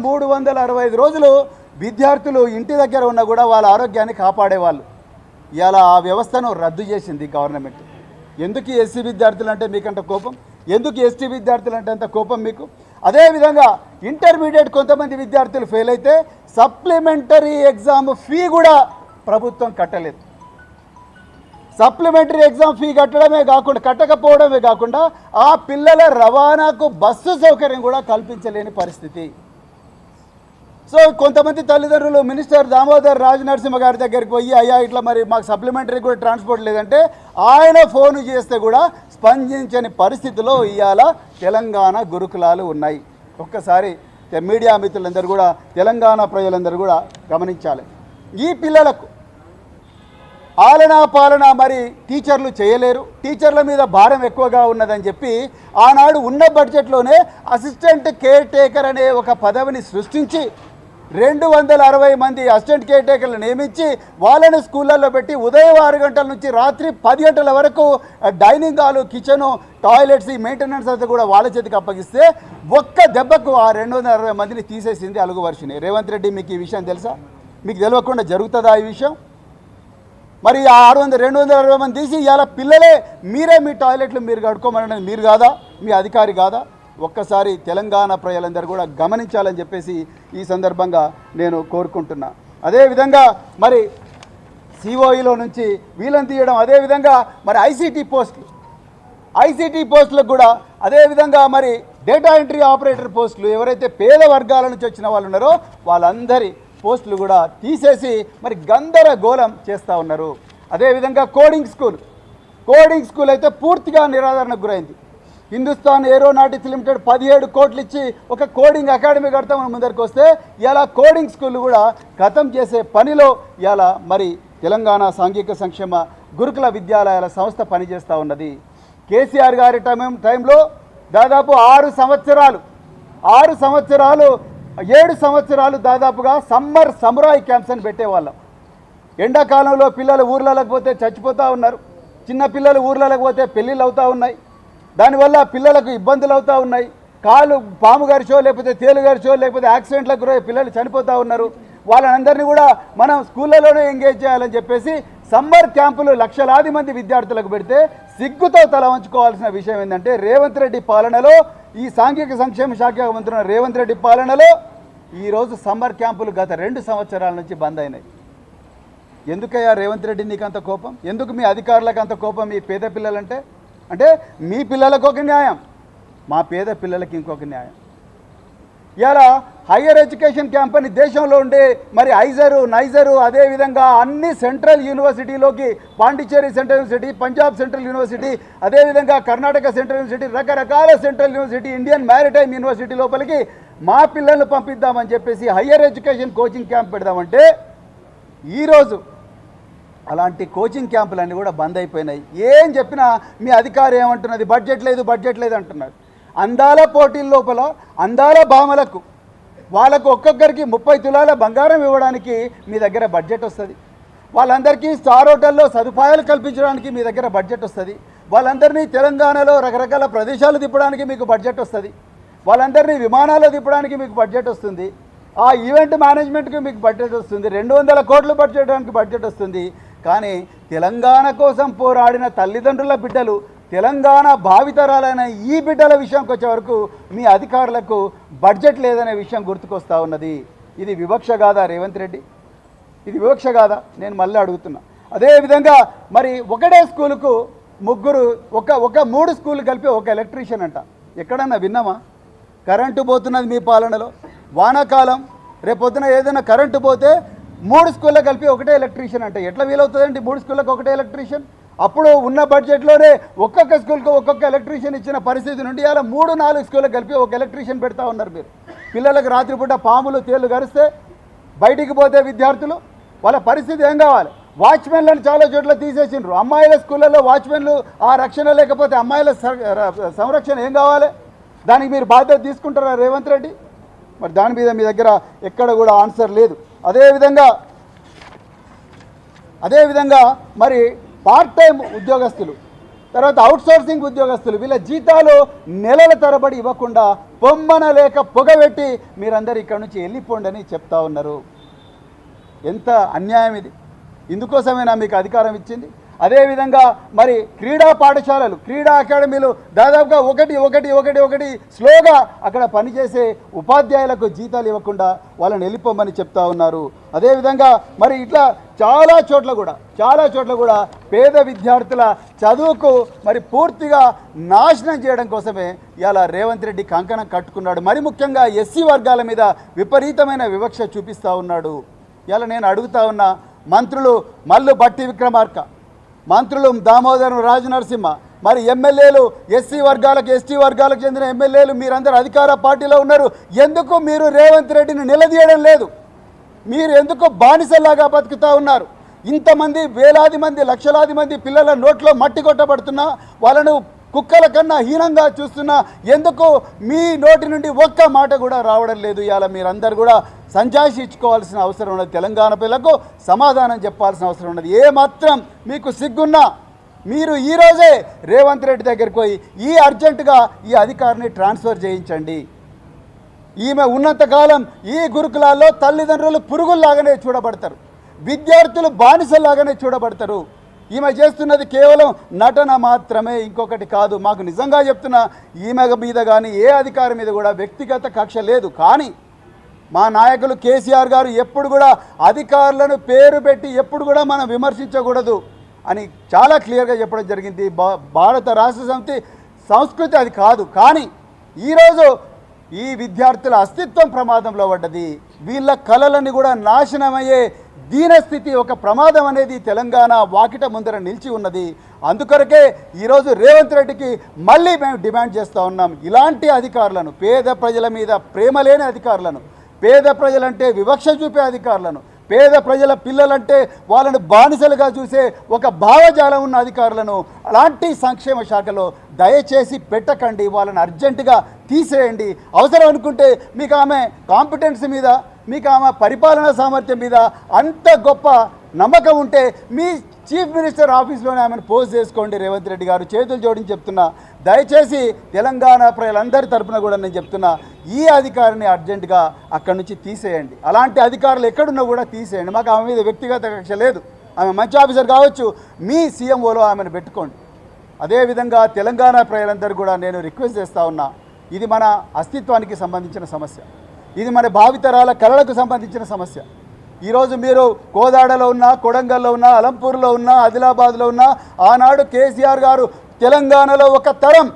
365 రోజులు విద్యార్థులు ఇంటి దగ్గర ఉన్నా కూడా వాళ్ళ ఆరోగ్యాన్ని కాపాడేవాళ్ళు. ఇలా ఆ వ్యవస్థను రద్దు చేసింది గవర్నమెంట్. ఎందుకు ఎస్సీ విద్యార్థులు అంటే మీకంత కోపం? ఎందుకు ఎస్టీ విద్యార్థులు అంటే అంత కోపం మీకు? అదేవిధంగా ఇంటర్మీడియట్ కొంతమంది విద్యార్థులు ఫెయిల్ అయితే సప్లిమెంటరీ ఎగ్జామ్ ఫీ కూడా ప్రభుత్వం కట్టలేదు. సప్లిమెంటరీ ఎగ్జామ్ ఫీ కట్టకపోవడమే కాకుండా ఆ పిల్లల రవాణాకు బస్సు సౌకర్యం కూడా కల్పించలేని పరిస్థితి. సో కొంతమంది తల్లిదండ్రులు మినిస్టర్ దామోదర్ రాజనరసింహ గారి దగ్గరికి పోయి అయ్యా ఇట్లా మరి మాకు సప్లిమెంటరీ కూడా ట్రాన్స్పోర్ట్ లేదంటే ఆయన ఫోన్ చేస్తే కూడా స్పందించని పరిస్థితిలో ఇవాళ తెలంగాణ గురుకులాలు ఉన్నాయి. ఒక్కసారి మీడియా మిత్రులందరూ కూడా తెలంగాణ ప్రజలందరూ కూడా గమనించాలి. ఈ పిల్లలకు ఆలనా పాలన మరి టీచర్లు చేయలేరు, టీచర్ల మీద భారం ఎక్కువగా ఉన్నదని చెప్పి ఆనాడు ఉన్న బడ్జెట్లోనే అసిస్టెంట్ కేర్ టేకర్ అనే ఒక పదవిని సృష్టించి 260 మంది అసిస్టెంట్ కేర్ టేకర్లు నియమించి వాళ్ళని స్కూళ్ళల్లో పెట్టి ఉదయం 6 గంటల నుంచి రాత్రి 10 గంటల వరకు డైనింగ్ హాలు, కిచెను, టాయిలెట్స్, ఈ మెయింటెనెన్స్ అంతా కూడా వాళ్ళ చేతికి అప్పగిస్తే ఒక్క దెబ్బకు ఆ 260 మందిని తీసేసింది అలుగు వర్షిని. రేవంత్ రెడ్డి మీకు ఈ విషయం తెలుసా? మీకు తెలియకుండా జరుగుతుందా ఈ విషయం? మరి ఆ 260 మంది తీసి ఇవాళ పిల్లలే మీరే మీ టాయిలెట్లు మీరు కడుక్కోమన్నది మీరు కాదా? మీ అధికారి కాదా? ఒక్కసారి తెలంగాణ ప్రజలందరూ కూడా గమనించాలని చెప్పేసి ఈ సందర్భంగా నేను కోరుకుంటున్నా. అదేవిధంగా మరి సిఓఈలో నుంచి వీళ్ళని తీయడం, అదేవిధంగా మరి ఐసీటీ పోస్టులకు కూడా అదేవిధంగా మరి డేటా ఎంట్రీ ఆపరేటర్ పోస్టులు ఎవరైతే పేద వర్గాల నుంచి వచ్చిన వాళ్ళు ఉన్నారో వాళ్ళందరి పోస్టులు కూడా తీసేసి మరి గందరగోళం చేస్తూ ఉన్నారు. అదేవిధంగా కోడింగ్ స్కూల్ అయితే పూర్తిగా నిరాదరణకు గురైంది. హిందుస్థాన్ ఏరోనాటిక్స్ లిమిటెడ్ 17 కోట్లు ఇచ్చి ఒక కోడింగ్ అకాడమీ కడతామని ముందరికి వస్తే ఇలా కోడింగ్ స్కూల్ కూడా ఖతం చేసే పనిలో ఇలా మరి తెలంగాణ సాంఘిక సంక్షేమ గురుకుల విద్యాలయాల సంస్థ పనిచేస్తూ ఉన్నది. కేసీఆర్ గారి టైంలో దాదాపు 7 సంవత్సరాలు దాదాపుగా సమ్మర్ సమురాయ్ క్యాంప్స్ అని పెట్టేవాళ్ళం. ఎండాకాలంలో పిల్లలు ఊర్లలోకి పోతే చచ్చిపోతూ ఉన్నారు, చిన్న పిల్లలు ఊర్లలోకి పోతే పెళ్ళిళ్ళు అవుతూ ఉన్నాయి, దానివల్ల పిల్లలకు ఇబ్బందులు అవుతూ ఉన్నాయి, కాలు పాము గరిచో లేకపోతే తేలు గరిచో లేకపోతే యాక్సిడెంట్లకు గురై పిల్లలు చనిపోతూ ఉన్నారు. వాళ్ళందరినీ కూడా మనం స్కూళ్ళలోనే ఎంగేజ్ చేయాలని చెప్పేసి సమ్మర్ క్యాంపులు లక్షలాది మంది విద్యార్థులకు పెడితే సిగ్గుతో తల వంచుకోవాల్సిన విషయం ఏంటంటే రేవంత్ రెడ్డి పాలనలో, ఈ సాంఘిక సంక్షేమ శాఖ మంత్రి రేవంత్ రెడ్డి పాలనలో ఈరోజు సమ్మర్ క్యాంపులు గత 2 సంవత్సరాల నుంచి బంద్ అయినాయి. ఎందుకయ్యా రేవంత్ రెడ్డి నీకు అంత కోపం? ఎందుకు మీ అధికారులకు అంత కోపం? మీ పేద పిల్లలంటే అంటే మీ పిల్లలకు ఒక న్యాయం, మా పేద పిల్లలకి ఇంకొక న్యాయం. ఇలా హయ్యర్ ఎడ్యుకేషన్ క్యాంప్ అని దేశంలో ఉండే మరి నైజరు అదేవిధంగా అన్ని సెంట్రల్ యూనివర్సిటీలోకి Pondicherry central university, Punjab central university, అదేవిధంగా కర్ణాటక సెంట్రల్ యూనివర్సిటీ, రకరకాల central university, Indian maritime university లోపలికి మా పిల్లలను పంపిద్దామని చెప్పేసి హయ్యర్ ఎడ్యుకేషన్ కోచింగ్ క్యాంప్ పెడదామంటే ఈరోజు అలాంటి కోచింగ్ క్యాంపులన్నీ కూడా బంద్ అయిపోయినాయి. ఏం చెప్పినా మీ అధికారి ఏమంటున్నది? బడ్జెట్ లేదు అంటున్నారు. అందాల పోటీల లోపల అందాల భామలకు వాళ్ళకు ఒక్కొక్కరికి 30 తులాల బంగారం ఇవ్వడానికి మీ దగ్గర బడ్జెట్ వస్తుంది. వాళ్ళందరికీ స్టార్ హోటల్లో సదుపాయాలు కల్పించడానికి మీ దగ్గర బడ్జెట్ వస్తుంది. వాళ్ళందరినీ తెలంగాణలో రకరకాల ప్రదేశాలు తిప్పడానికి మీకు బడ్జెట్ వస్తుంది. వాళ్ళందరినీ విమానాల్లో తిప్పడానికి మీకు బడ్జెట్ వస్తుంది. ఆ ఈవెంట్ మేనేజ్మెంట్కి మీకు బడ్జెట్ వస్తుంది. 200 కోట్లు బడ్జెట్ వస్తుంది. కానీ తెలంగాణ కోసం పోరాడిన తల్లిదండ్రుల బిడ్డలు, తెలంగాణ భావితరాలైన ఈ బిడ్డల విషయంకి వచ్చే వరకు మీ అధికారులకు బడ్జెట్ లేదనే విషయం గుర్తుకొస్తూ ఉన్నది. ఇది వివక్ష కాదా రేవంత్ రెడ్డి? ఇది వివక్ష కాదా? నేను మళ్ళీ అడుగుతున్నా. అదేవిధంగా మరి ఒకటే స్కూలుకు ఒక 3 స్కూళ్ళు కలిపి ఒక ఎలక్ట్రీషియన్ అంట. ఎక్కడన్నా విన్నామా? కరెంటు పోతున్నది మీ పాలనలో. వానాకాలం రేపొద్దున ఏదైనా కరెంటు పోతే 3 స్కూళ్ళ కలిపి ఒకటే ఎలక్ట్రీషియన్ అంటే ఎట్లా వీలవుతుందండి? 3 స్కూళ్ళకి ఒకటే ఎలక్ట్రీషియన్. అప్పుడు ఉన్న బడ్జెట్లోనే ఒక్కొక్క స్కూల్కి ఒక్కొక్క ఎలక్ట్రీషియన్ ఇచ్చిన పరిస్థితి నుండి అలా 3-4 స్కూళ్ళకి కలిపి ఒక ఎలక్ట్రీషియన్ పెడతా ఉన్నారు మీరు. పిల్లలకు రాత్రిపూట పాములు తేళ్లు గరిస్తే బయటికి పోతే విద్యార్థులు వాళ్ళ పరిస్థితి ఏం కావాలి? వాచ్మెన్లను చాలా చోట్ల తీసేసిండ్రు. అమ్మాయిల స్కూళ్ళల్లో వాచ్మెన్లు ఆ రక్షణ లేకపోతే అమ్మాయిల సంరక్షణ ఏం కావాలి? దానికి మీరు బాధ్యత తీసుకుంటారా రేవంత్ రెడ్డి? మరి దాని మీద మీ దగ్గర ఎక్కడ కూడా ఆన్సర్ లేదు. అదేవిధంగా మరి పార్ట్ టైం ఉద్యోగస్తులు తర్వాత అవుట్సోర్సింగ్ ఉద్యోగస్తులు వీళ్ళ జీతాలు నెలల తరబడి ఇవ్వకుండా పొమ్మన లేక పొగబెట్టి మీరందరూ ఇక్కడ నుంచి వెళ్ళిపోండి అని చెప్తా ఉన్నారు. ఎంత అన్యాయం ఇది! ఇందుకోసమేనా మీకు అధికారం ఇచ్చింది? అదేవిధంగా మరి క్రీడా పాఠశాలలు, క్రీడా అకాడమీలు దాదాపుగా ఒకటి స్లోగా అక్కడ పనిచేసే ఉపాధ్యాయులకు జీతాలు ఇవ్వకుండా వాళ్ళని వెళ్ళిపోమని చెప్తా ఉన్నారు. అదేవిధంగా మరి ఇట్లా చాలా చోట్ల కూడా పేద విద్యార్థుల చదువుకు మరి పూర్తిగా నాశనం చేయడం కోసమే ఇలా రేవంత్ రెడ్డి కంకణం కట్టుకున్నాడు. మరి ముఖ్యంగా ఎస్సీ వర్గాల మీద విపరీతమైన వివక్ష చూపిస్తూ ఉన్నాడు. ఇలా నేను అడుగుతా ఉన్నా, మంత్రులు మల్లు భట్టి విక్రమార్క, మంత్రులు దామోదరం రాజనరసింహ, మరి ఎమ్మెల్యేలు ఎస్సీ వర్గాలకు ఎస్టీ వర్గాలకు చెందిన ఎమ్మెల్యేలు మీరందరూ అధికార పార్టీలో ఉన్నారు. ఎందుకు మీరు రేవంత్ రెడ్డిని నిలదీయడం లేదు? మీరు ఎందుకు బానిసల్లాగా బతుకుతూ ఉన్నారు? ఇంతమంది వేలాది మంది లక్షలాది మంది పిల్లల నోట్లో మట్టి కొట్టబడుతున్నా, వాళ్ళను కుక్కల కన్నా హీనంగా చూస్తున్నా ఎందుకు మీ నోటి నుండి ఒక్క మాట కూడా రావడం లేదు? ఇవాళ మీరందరూ కూడా సంజాయిషి ఇచ్చుకోవాల్సిన అవసరం ఉన్నది. తెలంగాణ పిల్లలకు సమాధానం చెప్పాల్సిన అవసరం ఉన్నది. ఏమాత్రం మీకు సిగ్గున్నా మీరు ఈరోజే రేవంత్ రెడ్డి దగ్గరికి పోయి అర్జెంటుగా ఈ అధికారిని ట్రాన్స్ఫర్ చేయించండి. ఈమె ఉన్నంతకాలం ఈ గురుకులాల్లో తల్లిదండ్రులు పురుగుల్లాగానే చూడబడతారు, విద్యార్థులు బానిసల్లాగానే చూడబడతారు. ఈమె చేస్తున్నది కేవలం నటన మాత్రమే, ఇంకొకటి కాదు. మాకు నిజంగా చెప్తున్నా, ఈమె మీద కానీ ఏ అధికారి మీద కూడా వ్యక్తిగత కక్ష లేదు. కానీ మా నాయకులు కేసీఆర్ గారు ఎప్పుడు కూడా అధికారులను పేరు పెట్టి ఎప్పుడు కూడా మనం విమర్శించకూడదు అని చాలా క్లియర్గా చెప్పడం జరిగింది. భారత రాష్ట్ర సమితి సంస్కృతి అది కాదు. కానీ ఈరోజు ఈ విద్యార్థుల అస్తిత్వం ప్రమాదంలో పడ్డది. వీళ్ళ కళలన్నీ కూడా నాశనమయ్యే దీనస్థితి, ఒక ప్రమాదం అనేది తెలంగాణ వాకిట ముందర నిలిచి ఉన్నది. అందుకొరకే ఈరోజు రేవంత్ రెడ్డికి మళ్ళీ మేము డిమాండ్ చేస్తూ ఉన్నాం, ఇలాంటి అధికారులను, పేద ప్రజల మీద ప్రేమ లేని అధికారులను, పేద ప్రజలంటే వివక్ష చూపే అధికారులను, పేద ప్రజల పిల్లలంటే వాళ్ళను బానిసలుగా చూసే ఒక భావజాలం ఉన్న అధికారులను అలాంటి సంక్షేమ శాఖలో దయచేసి పెట్టకండి. వాళ్ళని అర్జెంటుగా తీసేయండి. అవసరం అనుకుంటే మీకు ఆమె కాంపిటెన్స్ మీద, మీకు ఆమె పరిపాలనా సామర్థ్యం మీద అంత గొప్ప నమ్మకం ఉంటే మీ చీఫ్ మినిస్టర్ ఆఫీస్లోనే ఆమెను పోస్ట్ చేసుకోండి. రేవంత్ రెడ్డి గారు చేతులు జోడించి చెప్తున్నా, దయచేసి తెలంగాణ ప్రజలందరి తరఫున కూడా నేను చెప్తున్నా, ఈ అధికారిని అర్జెంటుగా అక్కడి నుంచి తీసేయండి. అలాంటి అధికారులు ఎక్కడున్నా కూడా తీసేయండి. మాకు ఆమె మీద వ్యక్తిగత కక్ష లేదు. ఆమె మంచి ఆఫీసర్ కావచ్చు, మీ సీఎంఓలో ఆమెను పెట్టుకోండి. అదేవిధంగా తెలంగాణ ప్రజలందరూ కూడా నేను రిక్వెస్ట్ చేస్తూ ఉన్నా, ఇది మన అస్తిత్వానికి సంబంధించిన సమస్య, ఇది మన భావితరాల కళలకు సంబంధించిన సమస్య. ఈరోజు మీరు కోదాడలో ఉన్నా, కొడంగల్లో ఉన్నా, అలంపూర్లో ఉన్నా, ఆదిలాబాద్లో ఉన్నా, ఆనాడు కేసీఆర్ గారు తెలంగాణలో ఒక తరం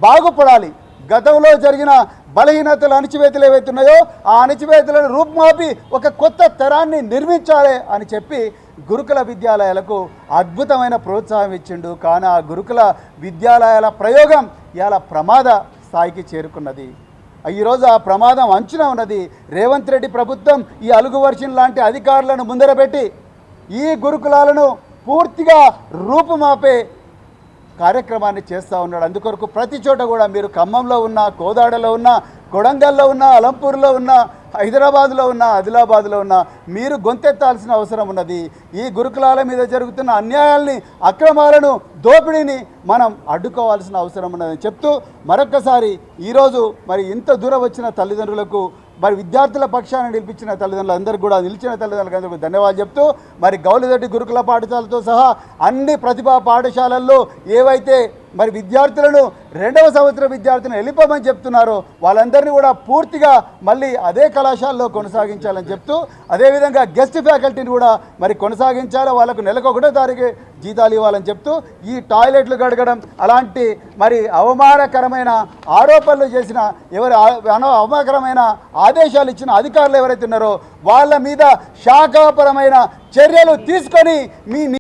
బాగుపడాలి, గతంలో జరిగిన బలహీనతలు, అణచివేతలు ఏవైతున్నాయో ఆ అణచివేతలను రూపుమాపి ఒక కొత్త తరాన్ని నిర్మించాలి అని చెప్పి గురుకుల విద్యాలయాలకు అద్భుతమైన ప్రోత్సాహం ఇచ్చిండు. కానీ ఆ గురుకుల విద్యాలయాల ప్రయోగం ఇలా ప్రమాద స్థాయికి చేరుకున్నది. ఈరోజు ఆ ప్రమాదం అంచున ఉన్నది. రేవంత్ రెడ్డి ప్రభుత్వం ఈ అలుగువర్షం లాంటి అధికారులను ముందర పెట్టి ఈ గురుకులాలను పూర్తిగా రూపుమాపే కార్యక్రమాన్ని చేస్తూ ఉన్నాడు. అందుకొరకు ప్రతి చోట కూడా మీరు ఖమ్మంలో ఉన్న, కోదాడలో ఉన్న, కొడంగల్లో ఉన్న, అలంపూర్లో ఉన్న, హైదరాబాద్లో ఉన్న, ఆదిలాబాద్లో ఉన్న మీరు గొంతెత్తాల్సిన అవసరం ఉన్నది. ఈ గురుకులాల మీద జరుగుతున్న అన్యాయాల్ని, అక్రమాలను, దోపిడీని మనం అడ్డుకోవాల్సిన అవసరం ఉన్నదని చెప్తూ మరొక్కసారి ఈరోజు మరి ఇంత దూరం వచ్చిన తల్లిదండ్రులకు, మరి విద్యార్థుల పక్షాన నిలిపించిన తల్లిదండ్రులందరికీ కూడా, నిలిచిన తల్లిదండ్రులందరికీ ధన్యవాదాలు చెప్తూ, మరి గౌలిదొడ్డి గురుకుల పాఠశాలతో సహా అన్ని ప్రతిభా పాఠశాలల్లో ఏవైతే మరి విద్యార్థులను 2వ సంవత్సర విద్యార్థులను వెళ్ళిపోమని చెప్తున్నారో వాళ్ళందరినీ కూడా పూర్తిగా మళ్ళీ అదే కళాశాలలో కొనసాగించాలని చెప్తూ, అదేవిధంగా గెస్ట్ ఫ్యాకల్టీని కూడా మరి కొనసాగించాలి, వాళ్ళకు నెలకు 1వ తారీఖు జీతాలు ఇవ్వాలని చెప్తూ, ఈ టాయిలెట్లు గడగడం అలాంటి మరి అవమానకరమైన ఆరోపణలు చేసిన, అవమానకరమైన ఆదేశాలు ఇచ్చిన అధికారులు ఎవరైతే ఉన్నారో వాళ్ళ మీద శాఖాపరమైన చర్యలు తీసుకొని మీ